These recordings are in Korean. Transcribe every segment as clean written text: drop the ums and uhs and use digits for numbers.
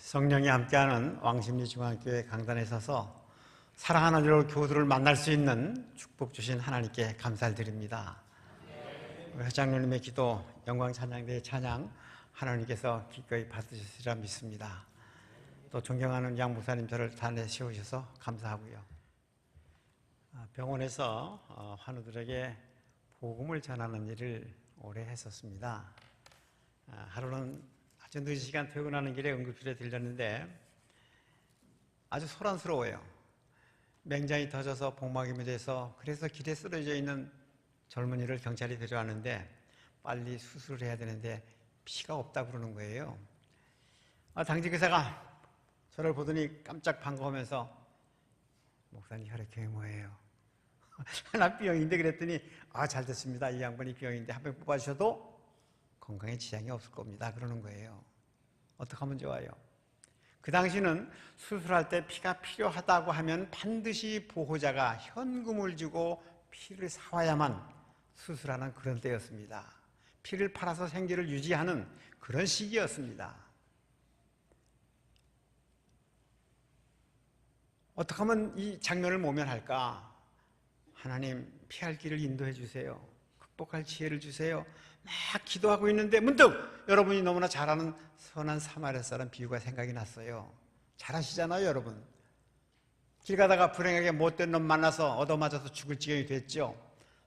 성령이 함께하는 왕십리중앙교회 강단에 서서 사랑하는 여러 교우들을 만날 수 있는 축복 주신 하나님께 감사를 드립니다. 우리 회장님의 기도, 영광 찬양대의 찬양 하나님께서 기꺼이 받으시리라 믿습니다. 또 존경하는 양 목사님 저를 단에 세우셔서 감사하고요. 병원에서 환우들에게 복음을 전하는 일을 오래 했었습니다. 하루는 아주 늦은 시간 퇴근하는 길에 응급실에 들렸는데 아주 소란스러워요. 맹장이 터져서 복막이 돼서 그래서 길에 쓰러져 있는 젊은이를 경찰이 데려왔는데 빨리 수술을 해야 되는데 피가 없다고 그러는 거예요. 당직 의사가 저를 보더니 깜짝 반가우면서 목사님 혈액형이 뭐예요? 나 B형인데 그랬더니 잘 됐습니다. 이 양반이 B형인데 한 병 뽑아주셔도 건강에 지장이 없을 겁니다. 그러는 거예요. 어떻게 하면 좋아요? 그 당시는 수술할 때 피가 필요하다고 하면 반드시 보호자가 현금을 주고 피를 사와야만 수술하는 그런 때였습니다. 피를 팔아서 생계를 유지하는 그런 시기였습니다. 어떻게 하면 이 장면을 모면할까? 하나님, 피할 길을 인도해 주세요. 극복할 지혜를 주세요. 막 기도하고 있는데 문득 여러분이 너무나 잘 아는 선한 사마리아 사람 비유가 생각이 났어요. 잘 아시잖아요, 여러분. 길 가다가 불행하게 못된 놈 만나서 얻어맞아서 죽을 지경이 됐죠.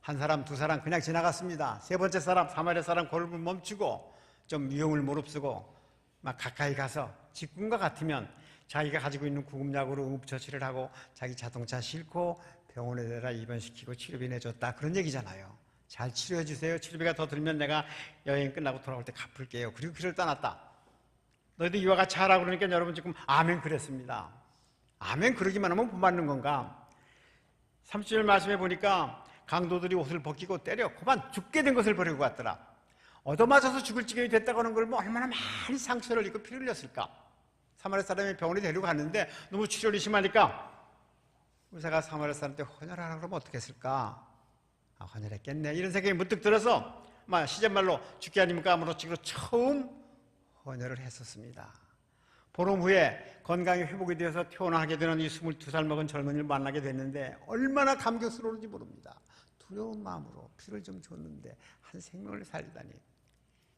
한 사람, 두 사람 그냥 지나갔습니다. 세 번째 사람, 사마리아 사람 걸음을 멈추고 좀 위험을 무릅쓰고 막 가까이 가서 직군과 같으면 자기가 가지고 있는 구급약으로 응급처치를 하고 자기 자동차 싣고 병원에 데려다 입원시키고 치료비 내줬다. 그런 얘기잖아요. 잘 치료해 주세요. 치료비가 더 들면 내가 여행 끝나고 돌아올 때 갚을게요. 그리고 길을 떠났다. 너희들 이와 같이 하라고 그러니까 여러분 지금 아멘 그랬습니다. 아멘 그러기만 하면 본 받는 건가? 30절 말씀해 보니까 강도들이 옷을 벗기고 때려 그만 죽게 된 것을 버리고 갔더라. 얻어맞아서 죽을 지경이 됐다고 하는 걸 뭐 얼마나 많이 상처를 입고 피를 흘렸을까? 사마리아 사람이 병원에 데리고 갔는데 너무 출혈이 심하니까 의사가 사마리아 사람한테 헌혈하라 그러면 어떻게 했을까? 헌혈했겠네 이런 생각이 문득 들어서 시쳇말로 죽게 아니면 까무러치기로 처음 헌혈을 했었습니다. 보름 후에 건강이 회복이 되어서 퇴원하게 되는 이 22살 먹은 젊은이를 만나게 됐는데 얼마나 감격스러운지 모릅니다. 두려운 마음으로 피를 좀 줬는데 한 생명을 살리다니.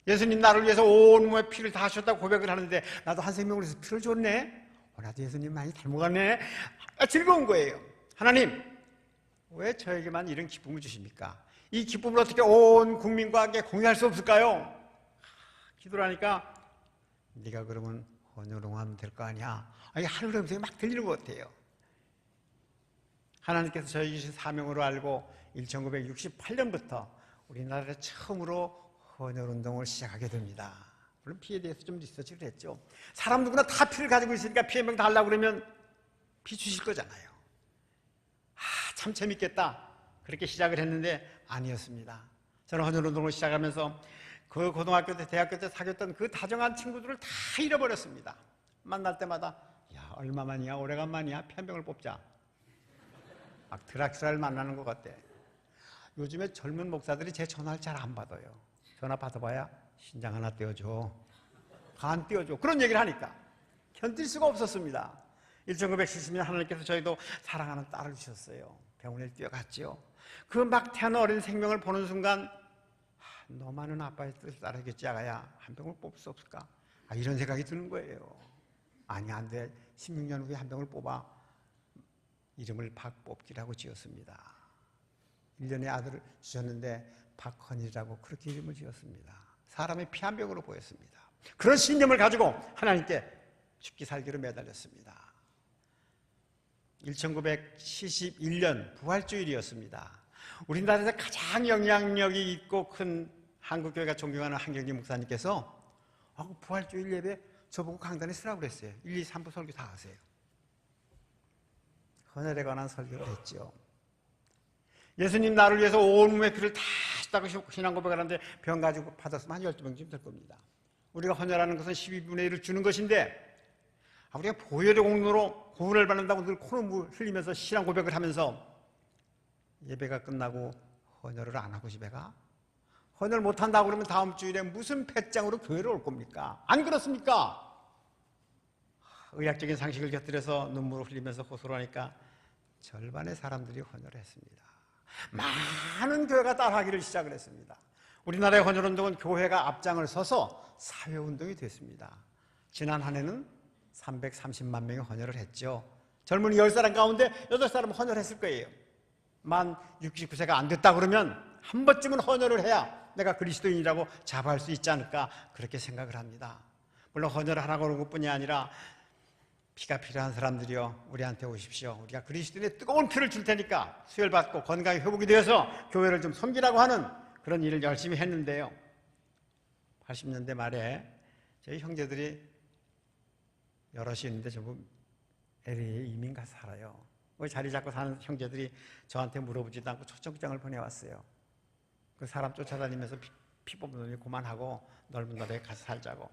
예수님 나를 위해서 온 몸에 피를 다 하셨다고 고백을 하는데 나도 한 생명을 위해서 피를 줬네. 나도 예수님 많이 닮아가네. 즐거운 거예요. 하나님, 왜 저에게만 이런 기쁨을 주십니까? 이 기쁨을 어떻게 온 국민과 함께 공유할 수 없을까요? 기도를 하니까 네가 그러면 헌혈하면 될 거 아니야. 이게 하늘의 음성이 막 들리는 것 같아요. 하나님께서 저에게 주신 사명으로 알고 1968년부터 우리나라에 처음으로 헌혈운동을 시작하게 됩니다. 물론 피에 대해서 좀 리서치를 했죠. 사람 누구나 다 피를 가지고 있으니까 피 한 병 달라고 그러면 피 주실 거잖아요. 참 재밌겠다. 그렇게 시작을 했는데 아니었습니다. 저는 헌혈운동을 시작하면서 그 고등학교 때, 대학교 때 사귀었던 그 다정한 친구들을 다 잃어버렸습니다. 만날 때마다 얼마만이야? 오래간만이야? 피 한 병을 뽑자. 막 드라큘라를 만나는 것 같아. 요즘에 젊은 목사들이 제 전화를 잘 안 받아요. 전화 받아봐야 신장 하나 떼어줘. 간 떼어줘. 그런 얘기를 하니까 견딜 수가 없었습니다. 1970년 하나님께서 저희도 사랑하는 딸을 주셨어요. 병원에 뛰어갔지요. 그 막 태어난 어린 생명을 보는 순간 너 많은 아빠의 뜻을 따르겠지 아가야. 한 병을 뽑을 수 없을까? 이런 생각이 드는 거예요. 아니 안 돼. 16년 후에 한 병을 뽑아. 이름을 박뽑기라고 지었습니다. 1년의 아들을 주셨는데 박헌이라고 그렇게 이름을 지었습니다. 사람의 피 한 병으로 보였습니다. 그런 신념을 가지고 하나님께 죽기 살기로 매달렸습니다. 1971년 부활주일이었습니다. 우리나라에서 가장 영향력이 있고 큰 한국교회가 존경하는 한경진 목사님께서 부활주일 예배 저보고 강단에 쓰라고 그랬어요. 1, 2, 3부 설교 다 하세요. 헌혈에 관한 설교를 했죠. 예수님 나를 위해서 온 몸의 피를 다 하셨다고 신앙 고백을 하는데 병 가지고 받았으면 한 12병쯤 될 겁니다. 우리가 헌혈하는 것은 12분의 1을 주는 것인데 우리가 보혈의 공로로 구원을 받는다고 늘 코를 흘리면서 신앙 고백을 하면서 예배가 끝나고 헌혈을 안 하고 집에 가? 헌혈 못한다고 그러면 다음 주일에 무슨 배짱으로 교회를 올 겁니까? 안 그렇습니까? 의학적인 상식을 곁들여서 눈물을 흘리면서 호소를 하니까 절반의 사람들이 헌혈을 했습니다. 많은 교회가 따라하기를 시작을 했습니다. 우리나라의 헌혈운동은 교회가 앞장을 서서 사회운동이 됐습니다. 지난 한 해는 330만 명이 헌혈을 했죠. 젊은이 10사람 가운데 8사람은 헌혈했을 거예요. 만 69세가 안 됐다 그러면 한 번쯤은 헌혈을 해야 내가 그리스도인이라고 자부할 수 있지 않을까 그렇게 생각을 합니다. 물론 헌혈을 하라고 그런 것뿐이 아니라 피가 필요한 사람들이요, 우리한테 오십시오. 우리가 그리스도인의 뜨거운 피를 줄 테니까 수혈받고 건강이 회복이 되어서 교회를 좀 섬기라고 하는 그런 일을 열심히 했는데요. 80년대 말에 저희 형제들이 여럿이 있는데 전부 LA에 이민 가서 살아요. 자리 잡고 사는 형제들이 저한테 물어보지도 않고 초청장을 보내왔어요. 그 사람 쫓아다니면서 피 뽑는 놈이 그만하고 넓은 나라에 가서 살자고.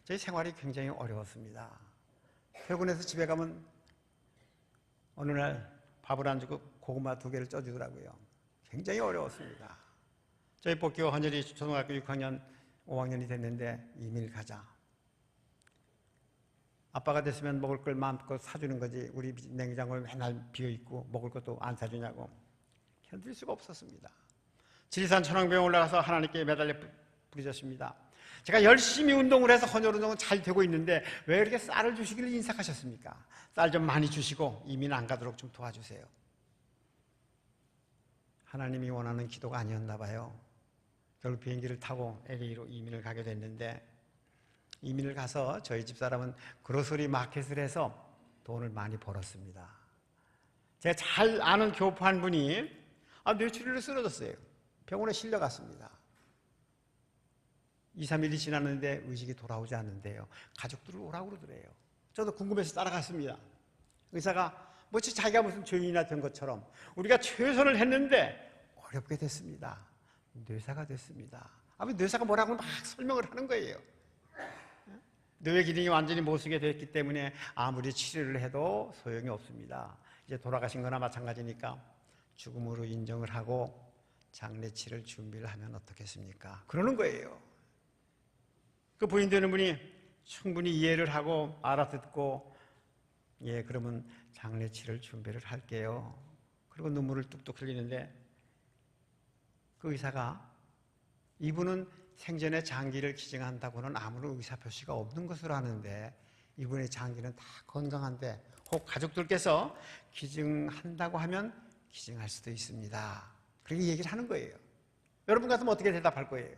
저희 생활이 굉장히 어려웠습니다. 퇴근해서 집에 가면 어느 날 밥을 안 주고 고구마 2개를 쪄주더라고요. 굉장히 어려웠습니다. 저희 복귀와 헌혈이 초등학교 6학년, 5학년이 됐는데 이민을 가자. 아빠가 됐으면 먹을 걸 마음껏 사주는 거지 우리 냉장고에 맨날 비어있고 먹을 것도 안 사주냐고. 견딜 수가 없었습니다. 지리산 천왕병에 올라가서 하나님께 매달려 부르짖었습니다. 제가 열심히 운동을 해서 헌혈운동은 잘 되고 있는데 왜 이렇게 쌀을 주시기를 인색하셨습니까? 쌀 좀 많이 주시고 이민 안 가도록 좀 도와주세요. 하나님이 원하는 기도가 아니었나 봐요. 결국 비행기를 타고 LA로 이민을 가게 됐는데 이민을 가서 저희 집사람은 그로서리 마켓을 해서 돈을 많이 벌었습니다. 제가 잘 아는 교포 한 분이 뇌출혈로 쓰러졌어요. 병원에 실려갔습니다. 2, 3일이 지났는데 의식이 돌아오지 않는데요. 가족들을 오라고 그러더래요. 저도 궁금해서 따라갔습니다. 의사가 자기가 무슨 죄인이나 된 것처럼 우리가 최선을 했는데 어렵게 됐습니다. 뇌사가 됐습니다. 뇌사가 뭐라고 막 설명을 하는 거예요. 뇌 기능이 완전히 못 쓰게 됐기 때문에 아무리 치료를 해도 소용이 없습니다. 이제 돌아가신 거나 마찬가지니까 죽음으로 인정을 하고 장례치를 준비를 하면 어떻겠습니까? 그러는 거예요. 그 부인 되는 분이 충분히 이해를 하고 알아듣고 예, 그러면 장례치를 준비를 할게요. 그리고 눈물을 뚝뚝 흘리는데 그 의사가 이분은 생전에 장기를 기증한다고는 아무런 의사표시가 없는 것으로 아는데 이분의 장기는 다 건강한데 혹 가족들께서 기증한다고 하면 기증할 수도 있습니다. 그렇게 얘기를 하는 거예요. 여러분 같으면 어떻게 대답할 거예요?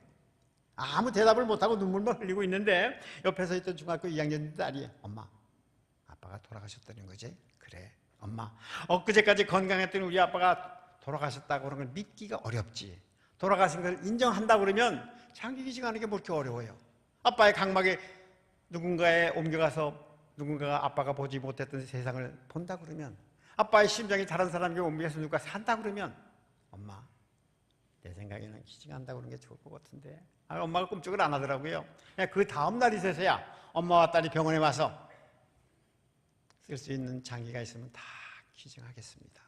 아무 대답을 못하고 눈물만 흘리고 있는데 옆에서 있던 중학교 2학년 딸이 엄마, 아빠가 돌아가셨다는 거지? 그래, 엄마. 엊그제까지 건강했던 우리 아빠가 돌아가셨다고 그런 걸 믿기가 어렵지. 돌아가신 걸 인정한다고 그러면 장기 기증하는 게 뭐 이렇게 어려워요. 아빠의 각막에 누군가에 옮겨가서 누군가가 아빠가 보지 못했던 세상을 본다 그러면 아빠의 심장이 다른 사람에게 옮겨서 누가 산다 그러면 엄마, 내 생각에는 기증한다고 그러는 게 좋을 것 같은데 엄마가 꿈쩍을 안 하더라고요. 그 다음 날이 돼서야 엄마와 딸이 병원에 와서 쓸 수 있는 장기가 있으면 다 기증하겠습니다.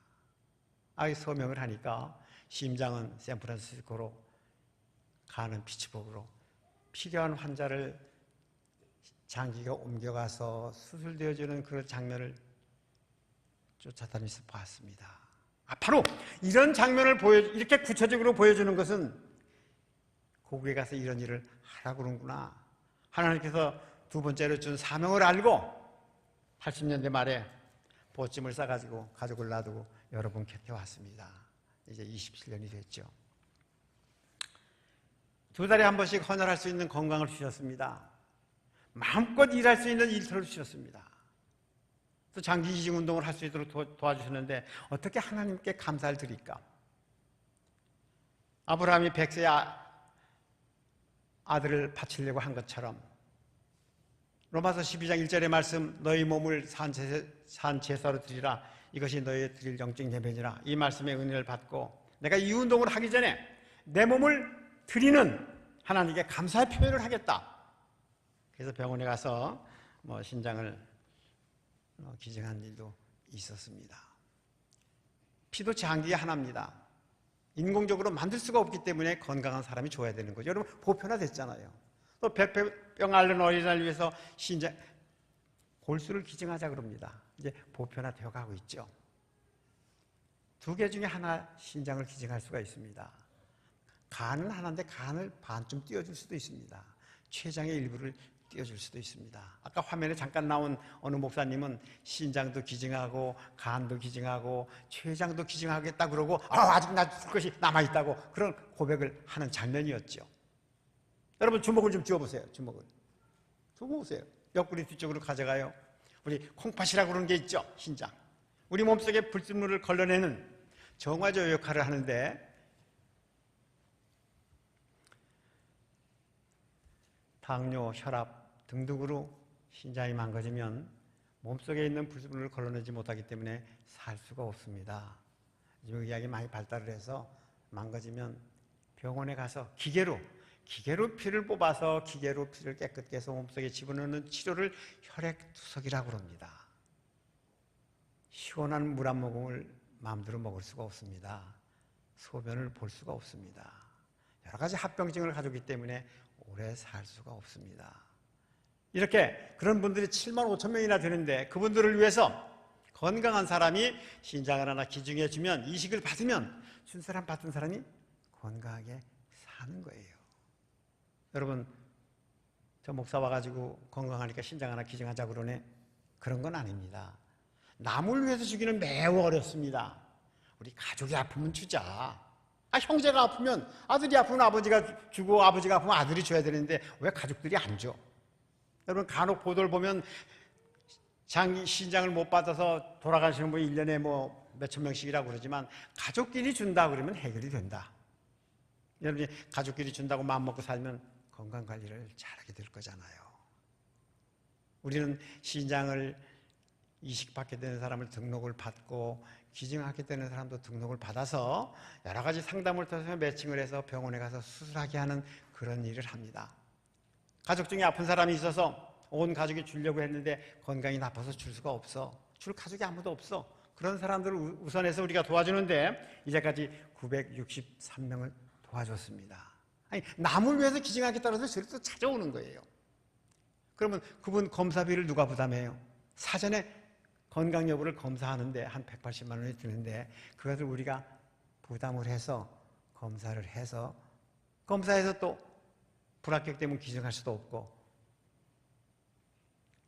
서명을 하니까 심장은 샌프란시스코로 가는 피츠버그로 필요한 환자를 장기가 옮겨가서 수술되어주는 그런 장면을 쫓아다니면서 봤습니다. 바로 이런 장면을 이렇게 구체적으로 보여주는 것은 고국에 가서 이런 일을 하라고 그러는구나. 하나님께서 두 번째로 준 사명을 알고 80년대 말에 보찜을 싸가지고 가족을 놔두고 여러분 곁에 왔습니다. 이제 27년이 됐죠. 2달에 한 번씩 헌혈할 수 있는 건강을 주셨습니다. 마음껏 일할 수 있는 일터를 주셨습니다. 또 장기 기증 운동을 할 수 있도록 도와주셨는데 어떻게 하나님께 감사를 드릴까? 아브라함이 100세의 아들을 바치려고 한 것처럼 로마서 12장 1절의 말씀 너희 몸을 산 제사로 드리라 이것이 너희 드릴 영적 예배니라 이 말씀의 은혜를 받고 내가 이 운동을 하기 전에 내 몸을 드리는 하나님께 감사의 표현을 하겠다. 그래서 병원에 가서 신장을 기증한 일도 있었습니다. 피도 장기가 하나입니다. 인공적으로 만들 수가 없기 때문에 건강한 사람이 줘야 되는 거죠. 여러분 보편화됐잖아요. 또 백혈병 앓는 어린아이를 위해서 골수를 기증하자 그럽니다. 이제 보편화되어 가고 있죠. 두 개 중에 하나 신장을 기증할 수가 있습니다. 간은 하나인데 간을 반쯤 띄워줄 수도 있습니다. 췌장의 일부를 띄워줄 수도 있습니다. 아까 화면에 잠깐 나온 어느 목사님은 신장도 기증하고 간도 기증하고 췌장도 기증하겠다 그러고 아직 나 줄 것이 남아있다고 그런 고백을 하는 장면이었죠. 여러분 주먹을 좀 쥐어보세요. 주먹을 보세요. 옆구리 뒤쪽으로 가져가요. 우리 콩팥이라고 그러는 게 있죠. 신장. 우리 몸속에 불순물을 걸러내는 정화조 역할을 하는데 당뇨, 혈압 등등으로 신장이 망가지면 몸속에 있는 불순물을 걸러내지 못하기 때문에 살 수가 없습니다. 요즘 의학이 많이 발달을 해서 망가지면 병원에 가서 기계로 피를 뽑아서 기계로 피를 깨끗게 해서 몸속에 집어넣는 치료를 혈액투석이라고 합니다. 시원한 물 한 모금을 마음대로 먹을 수가 없습니다. 소변을 볼 수가 없습니다. 여러 가지 합병증을 가지고 있기 때문에 오래 살 수가 없습니다. 이렇게 그런 분들이 7만 5천 명이나 되는데 그분들을 위해서 건강한 사람이 신장을 하나 기증해 주면 이식을 받으면 순서람 받은 사람이 건강하게 사는 거예요. 여러분 저 목사 와가지고 건강하니까 신장 하나 기증하자 그러네. 그런 건 아닙니다. 남을 위해서 주기는 매우 어렵습니다. 우리 가족이 아프면 주자. 형제가 아프면 아들이 아프면 아버지가 주고 아버지가 아프면 아들이 줘야 되는데 왜 가족들이 안 줘? 여러분 간혹 보도를 보면 신장을 못 받아서 돌아가시는 분이 1년에 뭐 몇천 명씩이라고 그러지만 가족끼리 준다 그러면 해결이 된다. 여러분이 가족끼리 준다고 마음먹고 살면 건강관리를 잘하게 될 거잖아요. 우리는 신장을 이식받게 되는 사람을 등록을 받고 기증하게 되는 사람도 등록을 받아서 여러 가지 상담을 통해서 매칭을 해서 병원에 가서 수술하게 하는 그런 일을 합니다. 가족 중에 아픈 사람이 있어서 온 가족이 주려고 했는데 건강이 나빠서 줄 수가 없어. 줄 가족이 아무도 없어. 그런 사람들을 우선해서 우리가 도와주는데 이제까지 963명을 도와줬습니다. 아니, 남을 위해서 기증하겠다고 해서 저를 또 찾아오는 거예요. 그러면 그분 검사비를 누가 부담해요? 사전에 건강 여부를 검사하는데 한 180만 원이 드는데 그것을 우리가 부담을 해서 검사를 해서 검사해서 또 불합격되면 기증할 수도 없고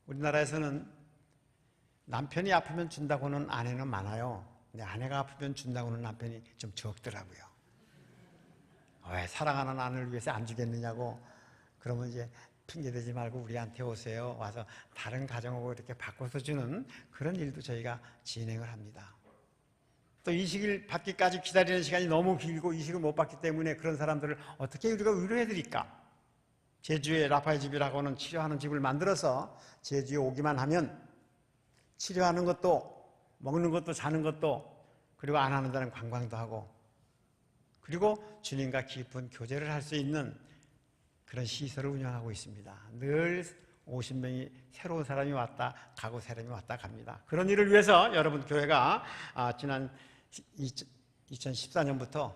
우리나라에서는 남편이 아프면 준다고는 아내는 많아요. 근데 아내가 아프면 준다고는 남편이 좀 적더라고요. 왜 사랑하는 아내를 위해서 안 주겠느냐고 그러면 이제 핑계대지 말고 우리한테 오세요. 와서 다른 가정하고 이렇게 바꿔서 주는 그런 일도 저희가 진행을 합니다. 또 이식을 받기까지 기다리는 시간이 너무 길고 이식을 못 받기 때문에 그런 사람들을 어떻게 우리가 위로해드릴까? 제주에 라파의 집이라고 하는 치료하는 집을 만들어서 제주에 오기만 하면 치료하는 것도 먹는 것도 자는 것도 그리고 안 하는 데는 관광도 하고 그리고 주님과 깊은 교제를 할 수 있는 그런 시설을 운영하고 있습니다. 늘 50명이 새로운 사람이 왔다 가고 사람이 왔다 갑니다. 그런 일을 위해서 여러분 교회가 지난 2014년부터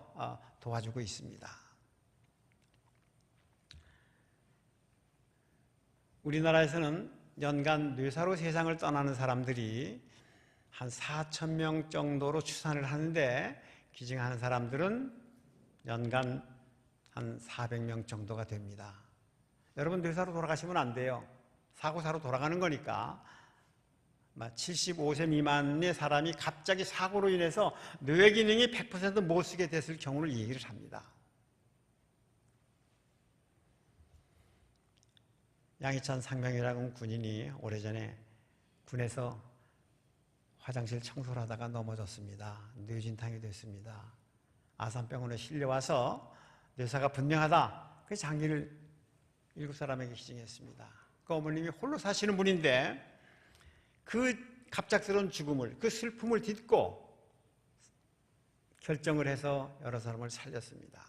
도와주고 있습니다. 우리나라에서는 연간 뇌사로 세상을 떠나는 사람들이 한 4천 명 정도로 추산을 하는데 기증하는 사람들은 연간 한 400명 정도가 됩니다. 여러분 뇌사로 돌아가시면 안 돼요. 사고사로 돌아가는 거니까 75세 미만의 사람이 갑자기 사고로 인해서 뇌 기능이 100% 못 쓰게 됐을 경우를 얘기를 합니다. 양희찬 상명이라는 군인이 오래전에 군에서 화장실 청소를 하다가 넘어졌습니다. 뇌진탕이 됐습니다. 아산병원에 실려와서 뇌사가 분명하다. 그래서 장기를 7사람에게 기증했습니다. 그 어머님이 홀로 사시는 분인데 그 갑작스러운 죽음을, 그 슬픔을 딛고 결정을 해서 여러 사람을 살렸습니다.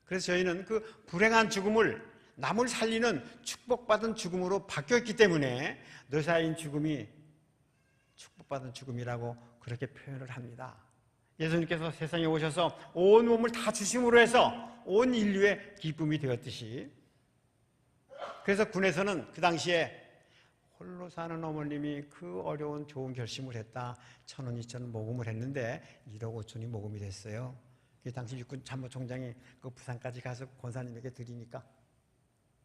그래서 저희는 그 불행한 죽음을 남을 살리는 축복받은 죽음으로 바뀌었기 때문에 뇌사인 죽음이 축복받은 죽음이라고 그렇게 표현을 합니다. 예수님께서 세상에 오셔서 온 몸을 다 주심으로 해서 온 인류의 기쁨이 되었듯이 그래서 군에서는 그 당시에 홀로 시골로 사는 어머님이 그 어려운 좋은 결심을 했다. 1,000원, 2,000원 모금을 했는데 1억 5천이 모금이 됐어요. 당시 육군 참모총장이 그 부산까지 가서 권사님에게 드리니까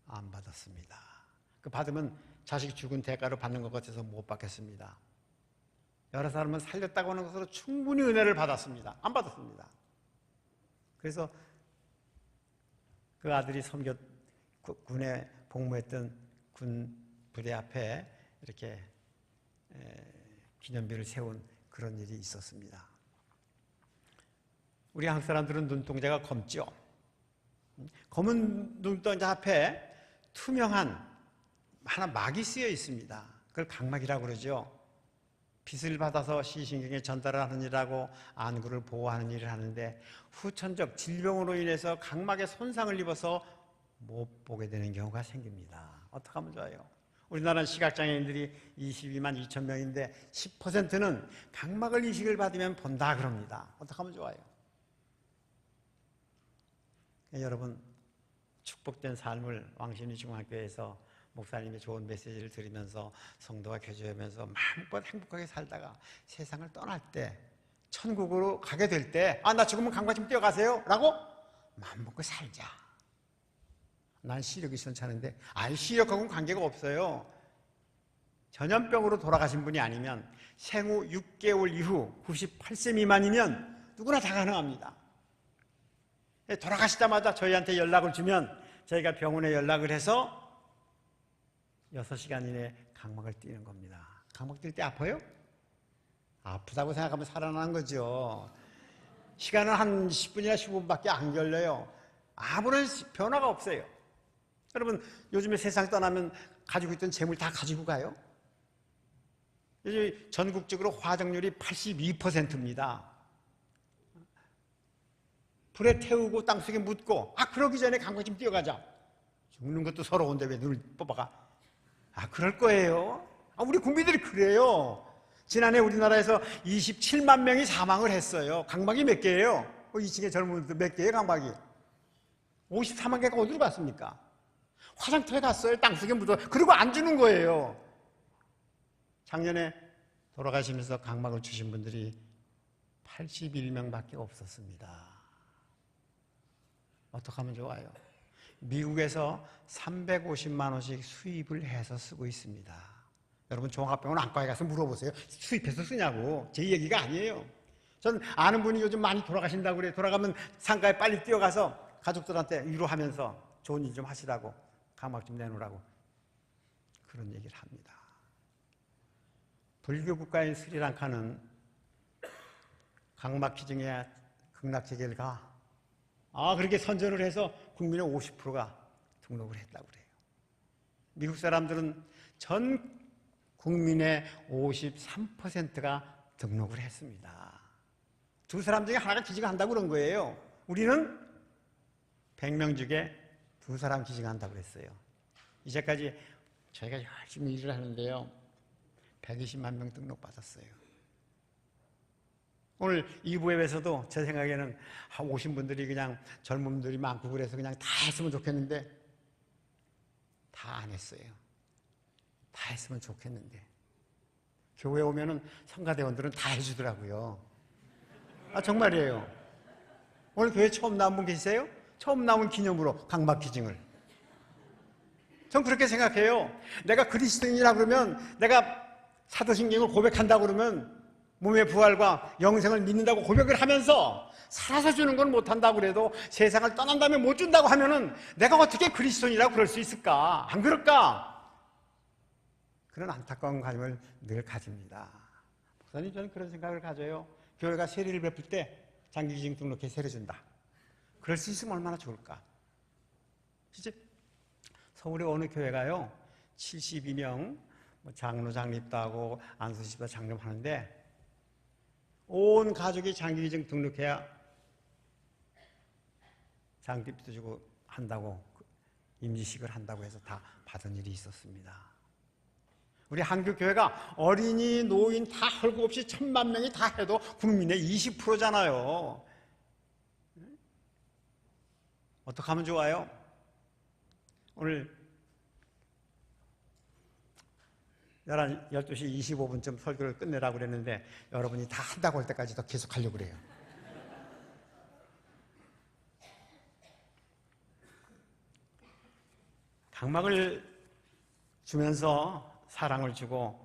안 받았습니다. 그 받으면 자식 죽은 대가로 받는 것 같아서 못 받겠습니다. 여러 사람은 살렸다고 하는 것으로 충분히 은혜를 받았습니다. 안 받았습니다. 그래서 그 아들이 군에 복무했던 군 부대 앞에 이렇게 기념비를 세운 그런 일이 있었습니다. 우리 한국 사람들은 눈동자가 검죠. 검은 눈동자 앞에 투명한 하나 막이 쓰여 있습니다. 그걸 각막이라고 그러죠. 빛을 받아서 시신경에 전달을 하는 일하고 안구를 보호하는 일을 하는데 후천적 질병으로 인해서 각막에 손상을 입어서 못 보게 되는 경우가 생깁니다. 어떻게 하면 좋아요? 우리나라는 시각장애인들이 22만 2천 명인데 10%는 각막을 이식을 받으면 본다 그럽니다. 어떻게 하면 좋아요? 여러분, 축복된 삶을 왕신리 중학교에서 목사님의 좋은 메시지를 들으면서 성도와 교제하면서 마음껏 행복하게 살다가 세상을 떠날 때 천국으로 가게 될 때 나 죽으면 강과 좀 뛰어가세요 라고 마음 먹고 살자. 난 시력이 시원찮은데 시력하고는 관계가 없어요. 전염병으로 돌아가신 분이 아니면 생후 6개월 이후 98세 미만이면 누구나 다 가능합니다. 돌아가시자마자 저희한테 연락을 주면 저희가 병원에 연락을 해서 6시간 이내에 각막을 띄는 겁니다. 각막 뛸 때 아파요? 아프다고 생각하면 살아나는 거죠. 시간은 한 10분이나 15분밖에 안 걸려요. 아무런 변화가 없어요. 여러분, 요즘에 세상 떠나면 가지고 있던 재물 다 가지고 가요? 요즘 전국적으로 화정률이 82%입니다. 불에 태우고 땅속에 묻고 그러기 전에 강과 좀 뛰어가자. 죽는 것도 서러운데 왜 눈을 뽑아가? 그럴 거예요. 우리 국민들이 그래요. 지난해 우리나라에서 27만 명이 사망을 했어요. 각막이 몇 개예요? 2층에 젊은 분들 몇 개예요, 각막이? 54만 개가 어디로 갔습니까? 화장터에 갔어요. 땅속에 묻어. 그리고 안 주는 거예요. 작년에 돌아가시면서 각막을 주신 분들이 81명밖에 없었습니다. 어떻게 하면 좋아요? 미국에서 350만 원씩 수입을 해서 쓰고 있습니다. 여러분, 종합병원 안과에 가서 물어보세요. 수입해서 쓰냐고. 제 얘기가 아니에요. 전 아는 분이 요즘 많이 돌아가신다고 그래요. 돌아가면 상가에 빨리 뛰어가서 가족들한테 위로하면서 좋은 일 좀 하시라고, 각막 좀 내놓으라고 그런 얘기를 합니다. 불교 국가인 스리랑카는 각막 기증에 극락체계를 가. 그렇게 선전을 해서 국민의 50%가 등록을 했다고 그래요. 미국 사람들은 전 국민의 53%가 등록을 했습니다. 두 사람 중에 하나가 기증한다고 그런 거예요. 우리는 100명 중에 두 사람 기증한다고 그랬어요. 이제까지 저희가 열심히 일을 하는데요, 120만 명 등록받았어요. 오늘 2부에서도 제 생각에는 오신 분들이 그냥 젊은 분들이 많고 그래서 그냥 다 했으면 좋겠는데 다 안 했어요. 다 했으면 좋겠는데 교회에 오면은 성가대원들은 다 해주더라고요. 정말이에요. 오늘 교회 처음 나온 분 계세요? 처음 나온 기념으로 각막 기증을. 전 그렇게 생각해요. 내가 그리스도인이라 그러면, 내가 사도신경을 고백한다고 그러면, 몸의 부활과 영생을 믿는다고 고백을 하면서 살아서 주는 건 못한다고 그래도 세상을 떠난 다음에 못 준다고 하면은 내가 어떻게 그리스도인이라고 그럴 수 있을까? 안 그럴까? 그런 안타까운 감을 늘 가집니다. 목사님, 저는 그런 생각을 가져요. 교회가 세례를 베풀 때 장기기증 등록해 세례 준다. 그럴 수 있으면 얼마나 좋을까? 진짜 서울의 어느 교회가요, 72명 장로 장립도 하고 안수집도 장립하는데 온 가족이 장기기증 등록해야 장립도 주고 한다고, 임시식을 한다고 해서 다 받은 일이 있었습니다. 우리 한국교회가 어린이, 노인 다 헐고 없이 1000만 명이 다 해도 국민의 20%잖아요. 어떻게 하면 좋아요? 오늘 12시 25분쯤 설교를 끝내라고 그랬는데 여러분이 다 한다고 할 때까지 더 계속 하려고 그래요. 각막을 주면서 사랑을 주고,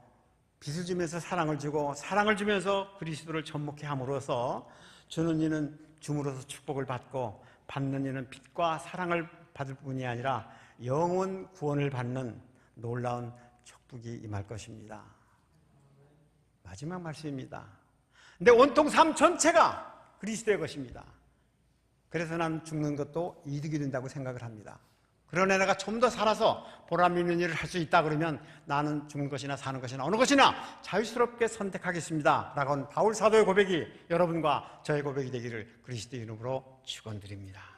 빚을 주면서 사랑을 주고, 사랑을 주면서 그리스도를 접목해 함으로써 주는 이는 줌으로써 축복을 받고, 받는 이는 빚과 사랑을 받을 뿐이 아니라 영원 구원을 받는 놀라운 축복이 임할 것입니다. 마지막 말씀입니다. 근데 온통 삶 전체가 그리스도의 것입니다. 그래서 난 죽는 것도 이득이 된다고 생각을 합니다. 그러나 내가 좀 더 살아서 보람 있는 일을 할 수 있다 그러면 나는 죽는 것이나 사는 것이나 어느 것이나 자유스럽게 선택하겠습니다 라고 한 바울 사도의 고백이 여러분과 저의 고백이 되기를 그리스도의 이름으로 축원드립니다.